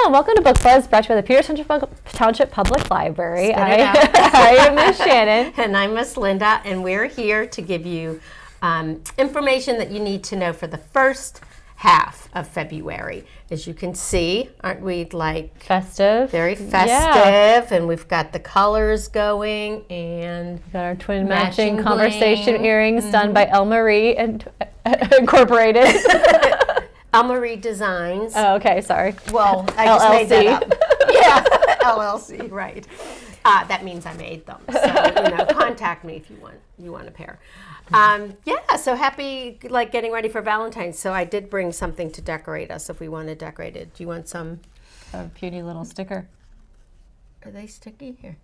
and welcome to Book Buzz, brought to you by the Peters Township Public Library. I am Miss Shannon. And I'm Miss Linda, and we're here to give you information that you need to know for the first half of February. As you can see, aren't we like festive? Very festive, and we've got the colors going, and we've got our twin matching conversation earrings done by El Marie and Incorporated. El Marie Designs. Oh, okay, sorry. Well, I just LLC. made that up. Yeah, LLC, right. That means I made them. So, contact me if you want a pair. So happy, getting ready for Valentine's. So I did bring something to decorate us if we want to decorate it. Do you want some? A puny little sticker. Are they sticky? Here.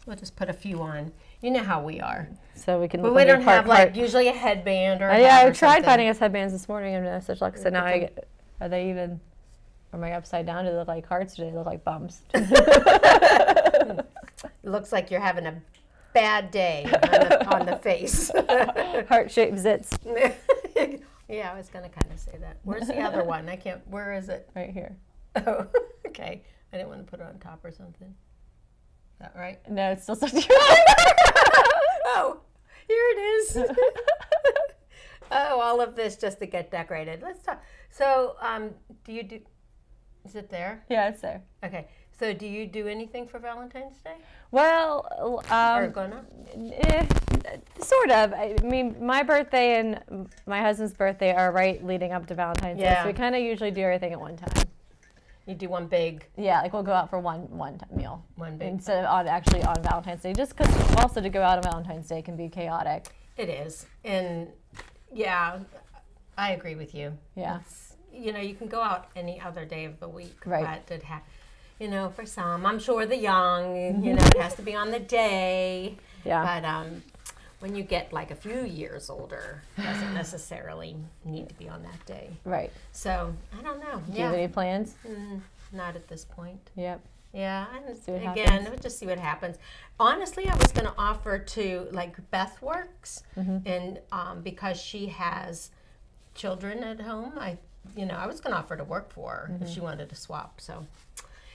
We'll just put a few on. You know how we are. So we can. But we don't have usually a headband or. I tried finding us headbands this morning and no such luck. So now are they even? Am I upside down? Do they look like hearts? Or do they look like bumps? It looks like you're having a bad day on the face. Heart-shaped zits. Yeah, I was going to kind of say that. Where's the other one? Where is it? Right here. Oh, okay. I didn't want to put it on top or something. Is that right? No, it's still stuck to your Oh, here it is. Oh, all of this just to get decorated. Let's talk. So, is it there? Yeah, it's there. Okay. So do you do anything for Valentine's Day? Well, or gonna? Sort of. I mean, my birthday and my husband's birthday are right leading up to Valentine's Day, so we kind of usually do everything at one time. You do one big? Yeah, we'll go out for one meal. One big. Instead of actually on Valentine's Day, just because also to go out on Valentine's Day can be chaotic. It is, and yeah, I agree with you. Yeah. You can go out any other day of the week, right? But for some, I'm sure the young, it has to be on the day. Yeah. But when you get like a few years older, it doesn't necessarily need to be on that day. Right. So I don't know. Do you have any plans? Not at this point. Yep. Yeah. We'll just see what happens. Honestly, I was going to offer to Beth works, and because she has children at home, I was going to offer to work for her if she wanted to swap. So.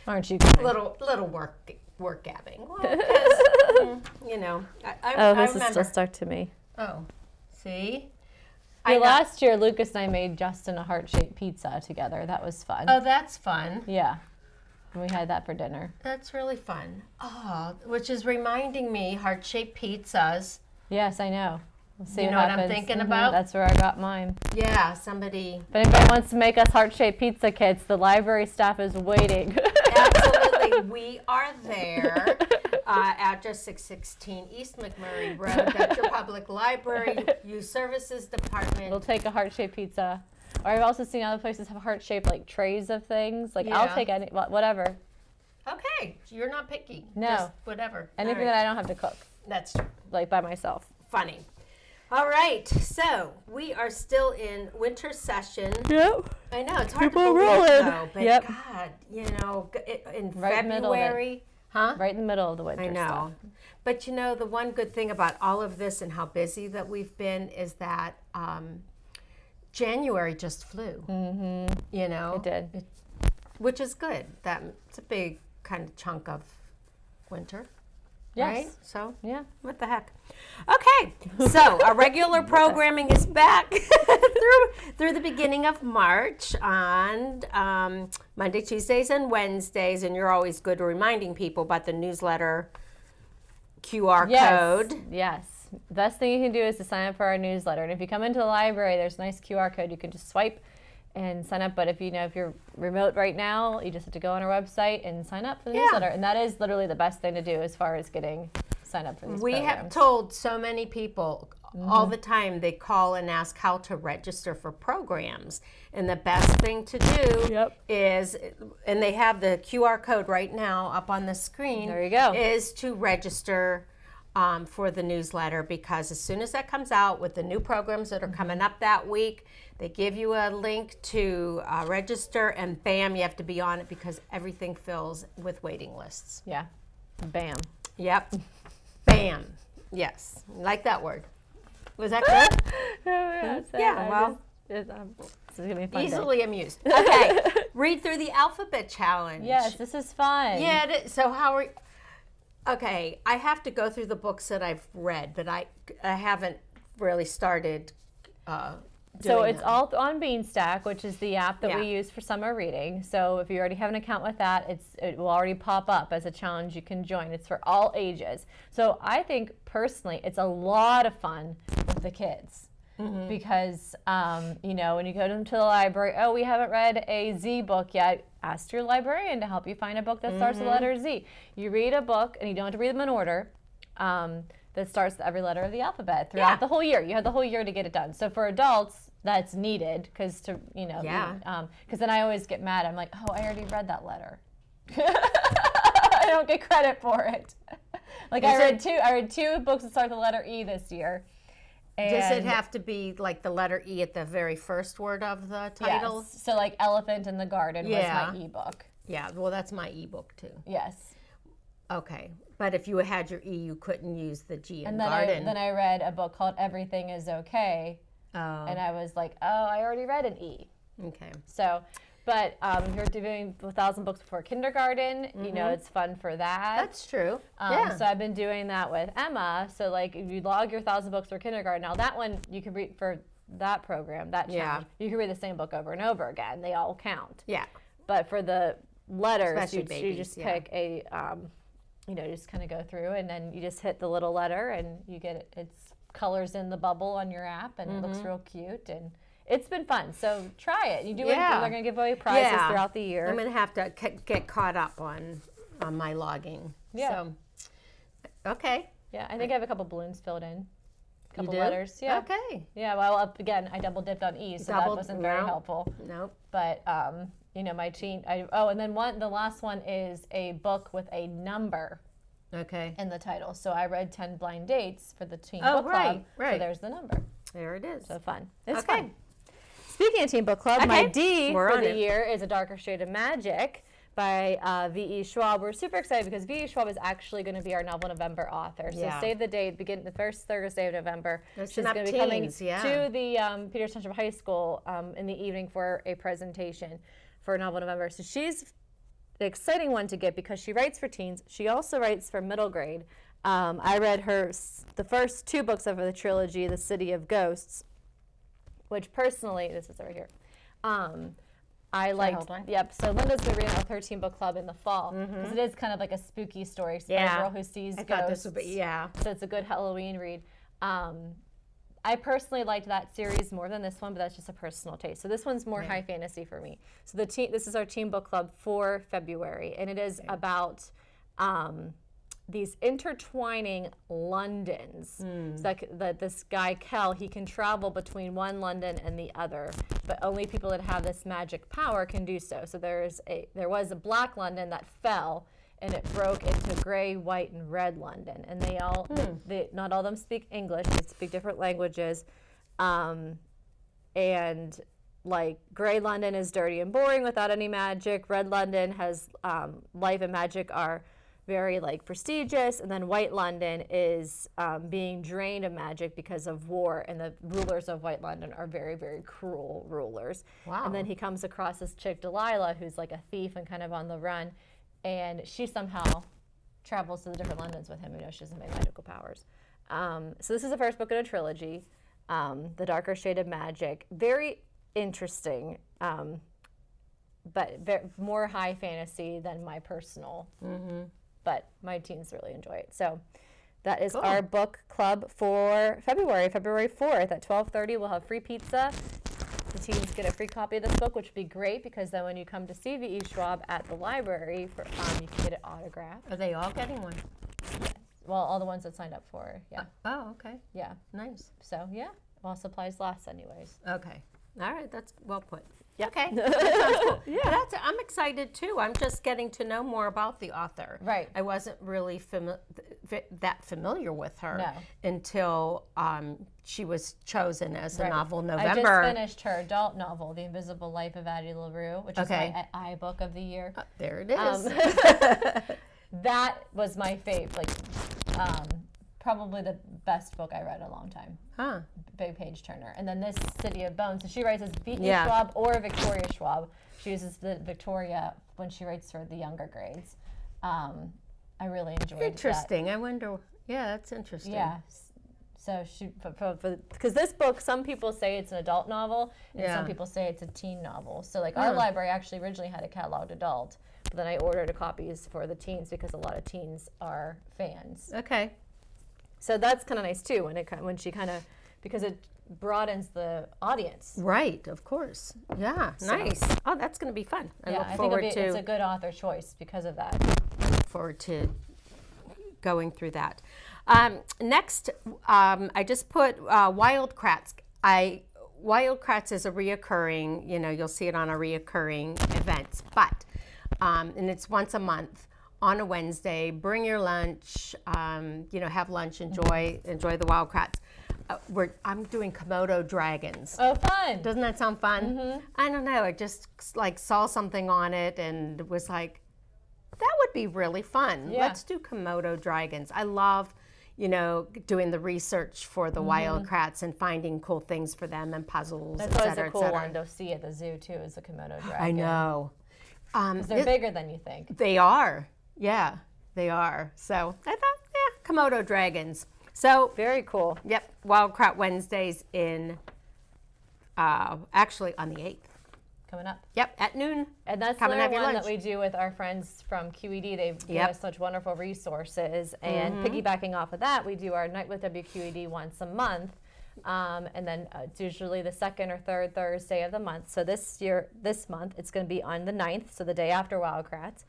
Aren't you kind? Little work gabbing. Well, this is still stuck to me. Oh, see? Last year, Lucas and I made Justin a heart-shaped pizza together. That was fun. Oh, that's fun. Yeah. And we had that for dinner. That's really fun. Oh, which is reminding me, heart-shaped pizzas. Yes, I know. We'll see what I'm thinking about? That's where I got mine. Yeah, somebody. But if anybody wants to make us heart-shaped pizza kits, the library staff is waiting. Absolutely. We are there. Address 616 East McMurray Road. That's your public library, youth services department. We'll take a heart-shaped pizza. Or I've also seen other places have heart-shaped trays of things. I'll take any, whatever. Okay, you're not picky. No. Just whatever. Anything that I don't have to cook. That's true. By myself. Funny. All right, so we are still in winter session. Yep. I know, it's hard to believe though, but God, in right February, right in the middle of the winter. I know. Stuff. But the one good thing about all of this and how busy that we've been is that January just flew. Mm-hmm. It did. Which is good. It's a big kind of chunk of winter. Yes. Right? So, yeah. What the heck? Okay. So, our regular programming is back through the beginning of March on Monday, Tuesdays, and Wednesdays. And you're always good at reminding people about the newsletter QR code. Yes. The best thing you can do is to sign up for our newsletter. And if you come into the library, there's a nice QR code. You can just swipe and sign up. But if you're remote right now, you just have to go on our website and sign up for the newsletter. And that is literally the best thing to do as far as getting signed up for these programs. We have told so many people all the time, they call and ask how to register for programs. And the best thing to do is, and they have the QR code right now up on the screen. There you go. Is to register for the newsletter, because as soon as that comes out with the new programs that are coming up that week, they give you a link to register, and bam, you have to be on it because everything fills with waiting lists. Yeah. Bam. Yep. Bam. Yes. Like that word. Was that good? Yeah, well. This is gonna be a fun day. Easily amused. Okay. Read through the alphabet challenge. Yes, this is fun. Yeah. So how are? Okay, I have to go through the books that I've read, but I haven't really started. So it's them. all on Beanstack, which is the app that Yeah. we use for summer reading. So if you already have an account with that, it will already pop up as a challenge you can join. It's for all ages. So I think personally, it's a lot of fun with the kids. Because, you know, when you go to the library, oh, we haven't read a Z book yet, ask your librarian to help you find a book that starts with the letter Z. You read a book, and you don't have to read them in order, that starts with every letter of the alphabet throughout the whole year. You have the whole year to get it done. So for adults, that's needed, because because then I always get mad. I'm like, oh, I already read that letter. I don't get credit for it. Like I read two books that start with the letter E this year. Does it have to be like the letter E at the very first word of the title? Yes. So like Elephant in the Garden was my ebook. Yeah, well, that's my ebook too. Yes. Okay, but if you had your E, you couldn't use the G in And garden. then I read a book called Everything is Okay, Oh, and I was like, oh, I already read an E. okay. So, but if you're doing 1,000 books before kindergarten, you know, it's fun for that. That's true. Yeah. So I've been doing that with Emma. So like if you log your 1,000 books for kindergarten, now that one you can read for that program, that challenge, you can read the same book over and over again. They all count. Yeah. But for the letters, Especially you just babies, pick a, just kind of go through, and then you just hit the little letter, and you get it. It's colors in the bubble on your app, and it looks real cute, and it's been fun. So try it. You do it. They're going to give away prizes throughout the year. I'm going to have to get caught up on my logging. Yeah. So, okay. Yeah, I think I have a couple balloons filled in. A couple do? letters. Yeah. Okay. Yeah. Well, again, I double dipped on E, so that wasn't very helpful. Nope. But my teen. And then the last one is a book with a number Okay. in the title. So I read 10 Blind Dates for the Teen Oh, Book Club. right. So there's the number. There it is. So fun. It's Okay. fun. Speaking of Teen Book Club, my Okay. D We're for on the it. year is A Darker Shade of Magic by V.E. Schwab. We're super excited because V.E. Schwab is actually going to be our Novel November author. So Yeah. save the date, begin the first Thursday of November. There's She's some going to be coming teens, yeah. to the Peters Township High School in the evening for a presentation for Novel November. So she's an exciting one to get because she writes for teens. She also writes for middle grade. I read the first two books of the trilogy, The City of Ghosts, which personally, this is over here, I liked. hold on? Yep. So Linda's going to read our 13 book club in the fall because it is kind of like a spooky story. So Yeah. a girl who sees I ghosts. thought this would be, yeah. So it's a good Halloween read. I personally liked that series more than this one, but that's just a personal taste. So this one's more high fantasy for me. So this is our teen book club for February, and it is about these intertwining Londons. It's like this guy Kel, he can travel between one London and the other, but only people that have this magic power can do so. So there was a black London that fell, and it broke into gray, white, and red London. And they all, not all of them speak English. They speak different languages. And like gray London is dirty and boring without any magic. Red London has life and magic are very like prestigious, and then White London is being drained of magic because of war, and the rulers of White London are very, very cruel rulers. Wow. And then he comes across this chick Delilah, who's like a thief and kind of on the run, and she somehow travels to the different Londons with him, even though she doesn't have magical powers. So this is the first book in a trilogy, The Darker Shade of Magic. Very interesting, but more high fantasy than my personal. But my teens really enjoy it. So that is our book club for February 4th at 12:30. We'll have free pizza. The teens get a free copy of this book, which would be great because then when you come to see V.E. Schwab at the library, you can get it autographed. Are they all getting one? Well, all the ones that signed up for it, yeah. Oh, okay. Yeah. Nice. So, yeah, while supplies last anyways. Okay. All right, that's well put. Yeah. Okay. That sounds cool. Yeah. I'm excited too. I'm just getting to know more about the author. Right. I wasn't really that familiar with her No. until she was chosen as a Right. Novel I November. just finished her adult novel, The Invisible Life of Addie LaRue, which is my iBook of the year. There it is. That was my fave, probably the best book I read in a long time. Huh. Big page turner. And then this City of Bones. So she writes as V.E. Yeah. Schwab or Victoria Schwab. She uses the Victoria when she writes for the younger grades. I really enjoyed Interesting. I wonder. Yeah, that's interesting. Yeah. So she, because this book, some people say it's an adult novel, and some people say it's a teen novel. So like our library actually originally had a cataloged adult, but then I ordered copies for the teens because a lot of teens are fans. Okay. So that's kind of nice too when she kind of, because it broadens the audience. Right, of course. Yeah, nice. Oh, that's going to be fun. I look I forward think to. it's a good author choice because of that. Look forward to going through that. Next, I just put Wild Kratts. Wild Kratts is a reoccurring, you'll see it on a reoccurring events, but, and it's once a month on a Wednesday. Bring your lunch, have lunch, enjoy the Wild Kratts. I'm doing Komodo dragons. Oh, fun. Doesn't that sound fun? Mm-hmm. I don't know. I just saw something on it and was like, that would be really fun. Yeah. Let's do Komodo dragons. I love, doing the research for the Wild Kratts and finding cool things for them and puzzles, That's et always cetera, a cool et cetera. one to see at the zoo too, is the Komodo dragon. I know. 'Cause they're bigger than you think. They are. Yeah, they are. So I thought, Komodo dragons. So, Very cool. yep, Wild Krat Wednesdays in, actually on the 8th. Coming up. Yep, at noon. And that's Come and have another your one that lunch. we do with our friends from QED. They've given Yep. us such wonderful resources. And piggybacking off of that, we do our Night with WQED once a month. And then it's usually the second or third Thursday of the month. So this month, it's going to be on the 9th, so the day after Wild Kratts,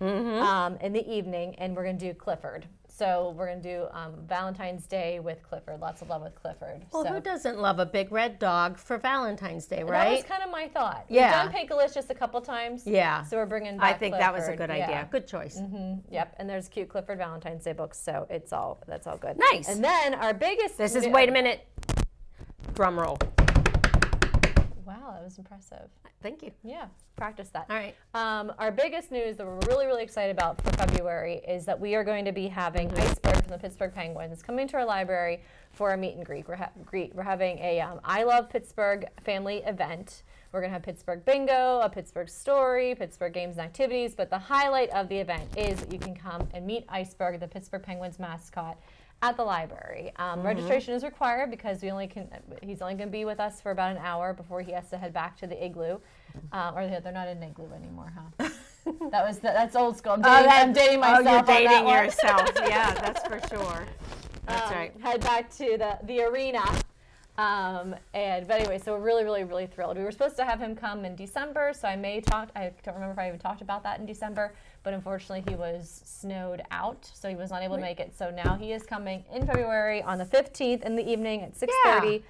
in the evening. And we're going to do Clifford. So we're going to do Valentine's Day with Clifford. Lots of love with Clifford. Well, so who doesn't love a big red dog for Valentine's Day, that right? was kind of my thought. Yeah. We've done Pinkalicious just a couple times. Yeah. So we're bringing I back think that was a Clifford. good Yeah. idea. Good choice. Yep, and there's cute Clifford Valentine's Day books, so that's all good. Nice. And then our biggest. This is, wait a minute, drum roll. Wow, that was impressive. Thank you. Yeah, practice that. All right. Our biggest news that we're really, really excited about for February is that we are going to be having Iceberg from the Pittsburgh Penguins coming to our library for a meet and greet. We're having a I Love Pittsburgh family event. We're going to have Pittsburgh Bingo, a Pittsburgh story, Pittsburgh games and activities, but the highlight of the event is that you can come and meet Iceberg, the Pittsburgh Penguins mascot, at the library. Registration is required because he's only going to be with us for about an hour before he has to head back to the igloo. Or they're not in an igloo anymore, huh? That's old school. I'm dating myself. Oh, you're on that dating one. yourself. Yeah, that's for sure. That's right. Head back to the arena. But anyway, so we're really, really, really thrilled. We were supposed to have him come in December, so I don't remember if I even talked about that in December, but unfortunately he was snowed out, so he was not able to make it. So now he is coming in February on the 15th in the evening at 6:30.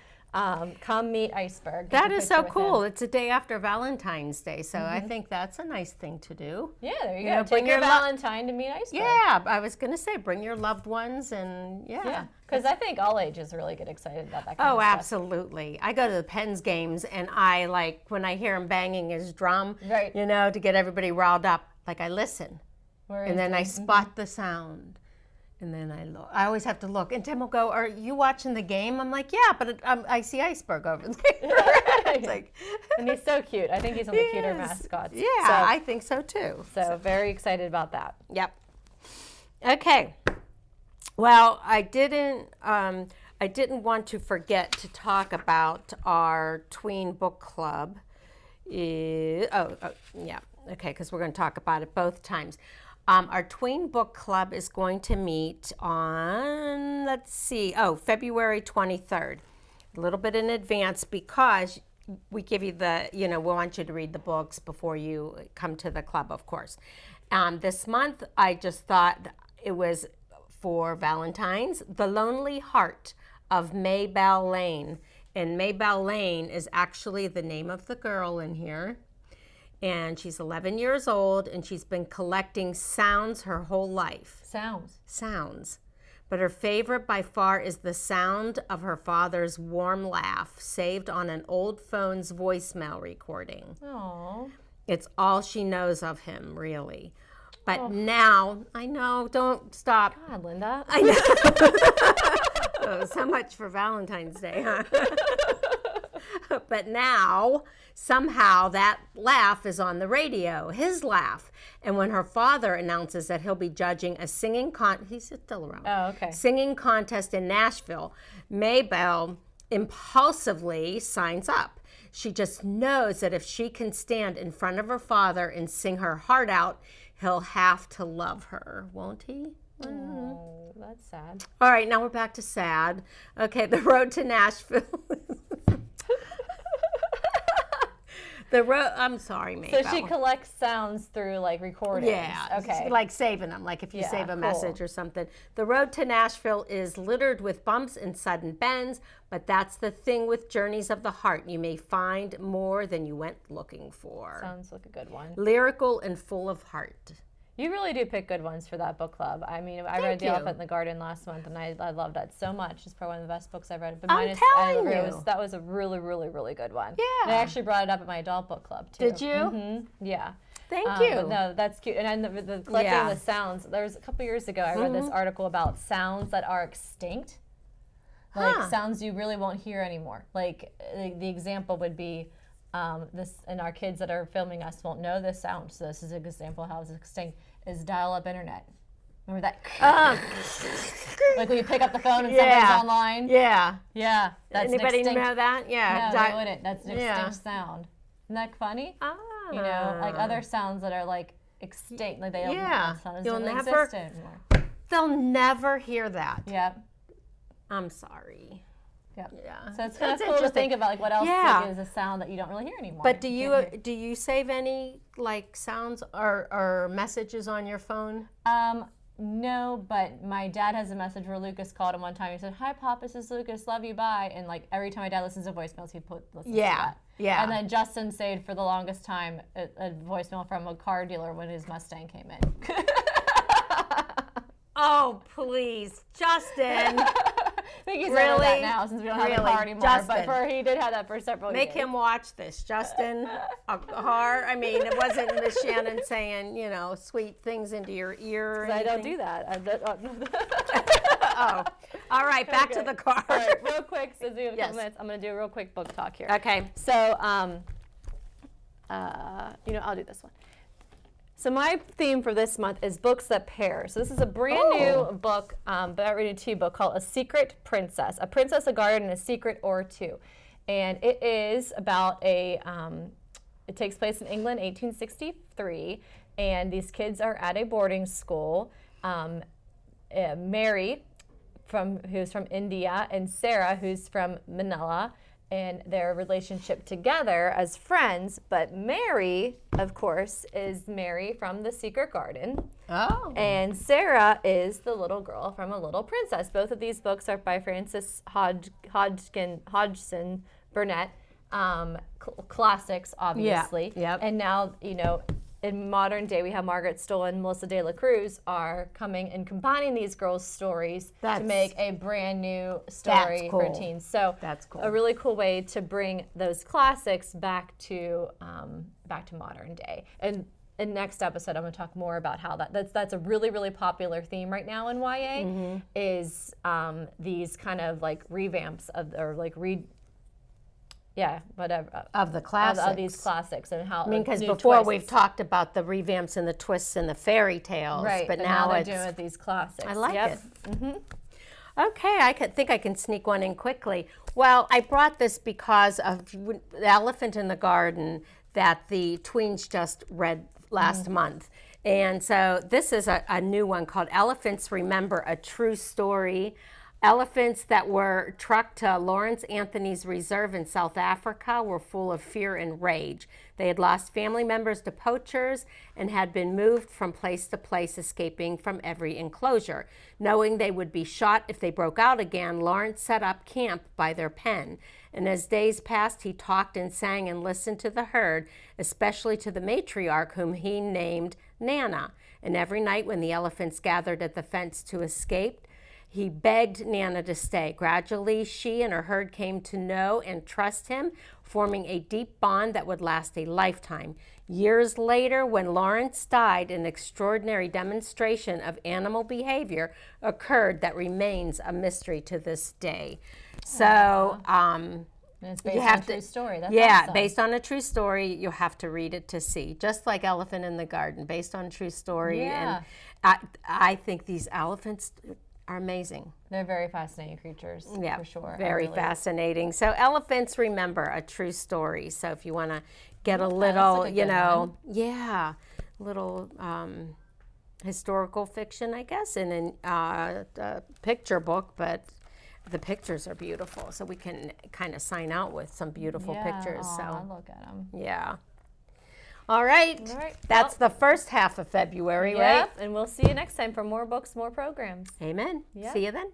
Come meet Iceberg. That is so cool. It's a day after Valentine's Day, so I think that's a nice thing to do. Yeah, there you know, go. bring Take your your Valentine to meet Iceberg. Yeah, I was going to say, bring your loved ones and Yeah, because I think all ages really get excited about that kind Oh, of stuff. absolutely. I go to the Pens games, and I when I hear him banging his drum, Right. to get everybody riled up, I listen. Where And is then he? I spot the sound. And then I look. I always have to look. And Tim will go, "Are you watching the game?" I'm like, "Yeah, but I see Iceberg over there." It's like, And he's so cute. I think he's one of the cuter Yes. mascots. Yeah, So, I think so too. so very excited about that. Yep. Okay. Well, I didn't want to forget to talk about our tween book club. Yeah. Okay, because we're going to talk about it both times. Our tween book club is going to meet on, February 23rd. A little bit in advance because we give you we want you to read the books before you come to the club, of course. This month, I just thought it was for Valentine's, The Lonely Heart of Maybelle Lane. And Maybelle Lane is actually the name of the girl in here. And she's 11 years old, and she's been collecting sounds her whole life. Sounds. But her favorite by far is the sound of her father's warm laugh, saved on an old phone's voicemail recording. Aww. It's all she knows of him, really. But now, I know, don't stop. God, Linda. I know. Oh, so much for Valentine's Day, huh? But now, somehow, that laugh is on the radio, his laugh. And when her father announces that he'll be judging a singing he's still around. Oh, okay. Singing contest in Nashville, Maybelle impulsively signs up. She just knows that if she can stand in front of her father and sing her heart out, he'll have to love her, won't he? Oh, that's sad. All right, now we're back to sad. Okay, the road to Nashville. I'm sorry, Maybelle. So she collects sounds through like recordings. Yeah. Okay. Like saving them, like if you save a cool. message or something. The road to Nashville is littered with bumps and sudden bends, but that's the thing with journeys of the heart. You may find more than you went looking for. Sounds like a good one. Lyrical and full of heart. You really do pick good ones for that book club. I mean, I read The Elephant in the Garden last month, and I loved that so much. It's probably one of the best books I've read. But I'm telling you. That was a really, really, really good one. Yeah. And I actually brought it up at my adult book club, too. Did you? Mm-hmm. Yeah. Thank you. But no, that's cute. And the collecting the sounds, there was a couple years ago, I read this article about sounds that are extinct. Like sounds you really won't hear anymore. Like the example would be, this, and our kids that are filming us won't know this sound, so this is an example of how it's extinct, is dial-up internet. Remember that? Like when you pick up the phone and someone's online? Yeah. Yeah. That's Anybody an extinct, know that? Yeah. No, they wouldn't. That's an extinct sound. Isn't that funny? You know, like other sounds that are like extinct, like they don't, sounds You'll don't never, exist anymore. they'll never hear that. Yep. I'm sorry. Yep. Yeah. So it's kind of cool to think about like what else like, is a sound that you don't really hear anymore. But do you save any like sounds or messages on your phone? No, but my dad has a message where Lucas called him one time. He said, "Hi, Pop, this is Lucas. Love you, lye." And like every time my dad listens to voicemails, he listens to that. Yeah. And then Justin saved for the longest time a voicemail from a car dealer when his Mustang came in. Oh, please, Justin. I think he's over that now since we don't have a car anymore. Justin. But he did have that for several years. Make him watch this, Justin. I mean, it wasn't Miss Shannon saying, you know, sweet things into your ear. Or I don't do that. Oh, all right. Back to the car. All right, real quick, since we have a couple minutes, I'm going to do a real quick book talk here. Okay. So, I'll do this one. So my theme for this month is books that pair. So this is a brand new book, but I read a two book called A Secret Princess. A Princess, a Garden, a Secret or Two. And it is about it takes place in England, 1863. And these kids are at a boarding school. Mary, who's from India, and Sarah, who's from Manila, and their relationship together as friends. But Mary, of course, is Mary from The Secret Garden. Oh. And Sarah is the little girl from A Little Princess. Both of these books are by Frances Hodgson Burnett. Classics, obviously. Yeah. Yep. And now, in modern day, we have Margaret Stoll and Melissa De La Cruz are coming and combining these girls' stories to make a brand new story for teens. So that's cool. A really cool way to bring those classics back to modern day. And in next episode, I'm going to talk more about how that's a really, really popular theme right now in YA is these kind of like revamps of of the classics. Of these classics and how. I mean, because before we've talked about the revamps and the twists and the fairy tales, right? But now they're doing with these classics. I like it. Mm-hmm. Okay, I think I can sneak one in quickly. Well, I brought this because of The Elephant in the Garden that the tweens just read last month. And so this is a new one called Elephants Remember, a True Story. Elephants that were trucked to Lawrence Anthony's Reserve in South Africa were full of fear and rage. They had lost family members to poachers and had been moved from place to place, escaping from every enclosure. Knowing they would be shot if they broke out again, Lawrence set up camp by their pen. And as days passed, he talked and sang and listened to the herd, especially to the matriarch, whom he named Nana. And every night when the elephants gathered at the fence to escape, he begged Nana to stay. Gradually, she and her herd came to know and trust him, forming a deep bond that would last a lifetime. Years later, when Lawrence died, an extraordinary demonstration of animal behavior occurred that remains a mystery to this day. So, And it's based you on have a true story. That's yeah, awesome. based on a true story, you have to read it to see. Just like Elephant in the Garden, based on a true story. Yeah. And I think these elephants are amazing. They're very fascinating creatures, Yeah, for sure. very fascinating. So elephants remember a true story. So if you want to get a little, like a good little historical fiction, I guess, in a picture book, but the pictures are beautiful. So we can kind of sign out with some beautiful pictures. Aw, So look at them. yeah. All right. That's the first half of February, right? And we'll see you next time for more books, more programs. Amen. Yeah. See you then.